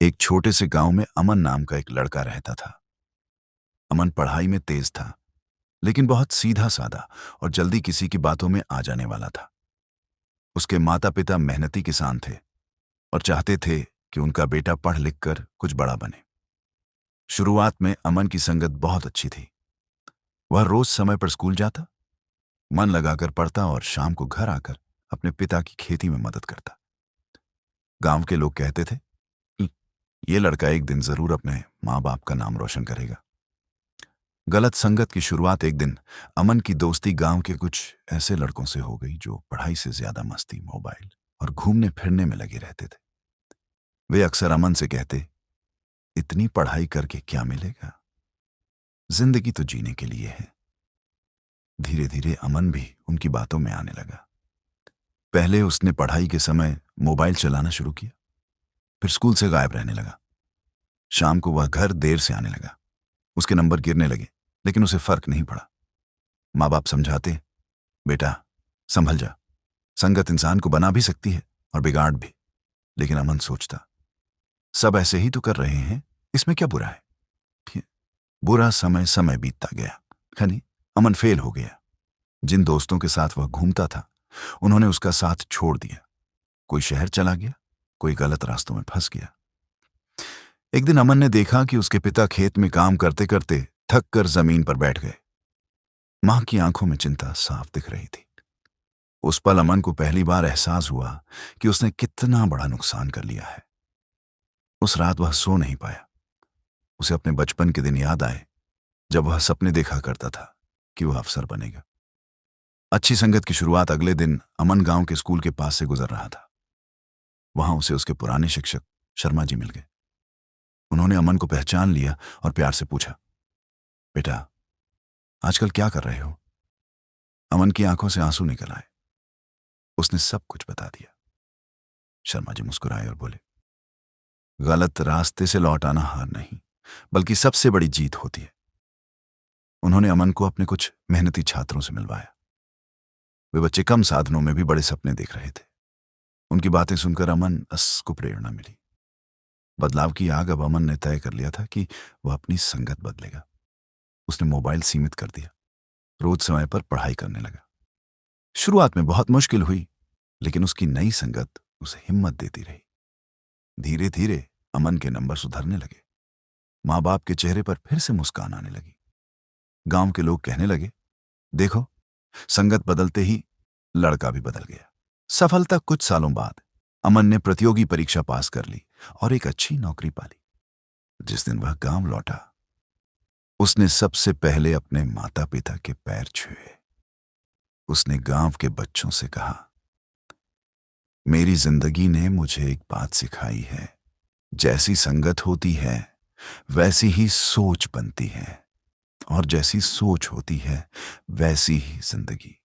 एक छोटे से गांव में अमन नाम का एक लड़का रहता था। अमन पढ़ाई में तेज था, लेकिन बहुत सीधा साधा और जल्दी किसी की बातों में आ जाने वाला था। उसके माता पिता मेहनती किसान थे और चाहते थे कि उनका बेटा पढ़ लिख कर कुछ बड़ा बने। शुरुआत में अमन की संगत बहुत अच्छी थी। वह रोज समय पर स्कूल जाता, मन लगाकर पढ़ता और शाम को घर आकर अपने पिता की खेती में मदद करता। गांव के लोग कहते थे कि ये लड़का एक दिन जरूर अपने माँ बाप का नाम रोशन करेगा। गलत संगत की शुरुआत एक दिन अमन की दोस्ती गांव के कुछ ऐसे लड़कों से हो गई जो पढ़ाई से ज्यादा मस्ती, मोबाइल और घूमने फिरने में लगे रहते थे। वे अक्सर अमन से कहते, इतनी पढ़ाई करके क्या मिलेगा, जिंदगी तो जीने के लिए है। धीरे धीरे अमन भी उनकी बातों में आने लगा। पहले उसने पढ़ाई के समय मोबाइल चलाना शुरू किया, फिर स्कूल से गायब रहने लगा। शाम को वह घर देर से आने लगा। उसके नंबर गिरने लगे, लेकिन उसे फर्क नहीं पड़ा। माँ बाप समझाते, बेटा संभल जा, संगत इंसान को बना भी सकती है और बिगाड़ भी। लेकिन अमन सोचता, सब ऐसे ही तो कर रहे हैं, इसमें क्या बुरा है। फिर बुरा समय समय बीतता गया। यानी अमन फेल हो गया। जिन दोस्तों के साथ वह घूमता था, उन्होंने उसका साथ छोड़ दिया। कोई शहर चला गया, कोई गलत रास्तों में फंस गया। एक दिन अमन ने देखा कि उसके पिता खेत में काम करते करते थक कर जमीन पर बैठ गए। मां की आंखों में चिंता साफ दिख रही थी। उस पल अमन को पहली बार एहसास हुआ कि उसने कितना बड़ा नुकसान कर लिया है। उस रात वह सो नहीं पाया। उसे अपने बचपन के दिन याद आए, जब वह सपने देखा करता था कि वह अफसर बनेगा। अच्छी संगत की शुरुआत अगले दिन अमन गांव के स्कूल के पास से गुजर रहा था। वहां उसे उसके पुराने शिक्षक शर्मा जी मिल गए। उन्होंने अमन को पहचान लिया और प्यार से पूछा, बेटा आजकल क्या कर रहे हो। अमन की आंखों से आंसू निकल आए। उसने सब कुछ बता दिया। शर्मा जी मुस्कुराए और बोले, गलत रास्ते से लौट आना हार नहीं, बल्कि सबसे बड़ी जीत होती है। उन्होंने अमन को अपने कुछ मेहनती छात्रों से मिलवाया। वे बच्चे कम साधनों में भी बड़े सपने देख रहे थे। उनकी बातें सुनकर अमन को प्रेरणा मिली। बदलाव की आग अब अमन ने तय कर लिया था कि वह अपनी संगत बदलेगा। उसने मोबाइल सीमित कर दिया, रोज समय पर पढ़ाई करने लगा। शुरुआत में बहुत मुश्किल हुई, लेकिन उसकी नई संगत उसे हिम्मत देती रही। धीरे धीरे अमन के नंबर सुधरने लगे। माँ बाप के चेहरे पर फिर से मुस्कान आने लगी। गांव के लोग कहने लगे, देखो संगत बदलते ही लड़का भी बदल गया। सफलता कुछ सालों बाद अमन ने प्रतियोगी परीक्षा पास कर ली और एक अच्छी नौकरी पाली। जिस दिन वह गांव लौटा, उसने सबसे पहले अपने माता पिता के पैर छुए। उसने गांव के बच्चों से कहा, मेरी जिंदगी ने मुझे एक बात सिखाई है, जैसी संगत होती है वैसी ही सोच बनती है, और जैसी सोच होती है वैसी ही जिंदगी।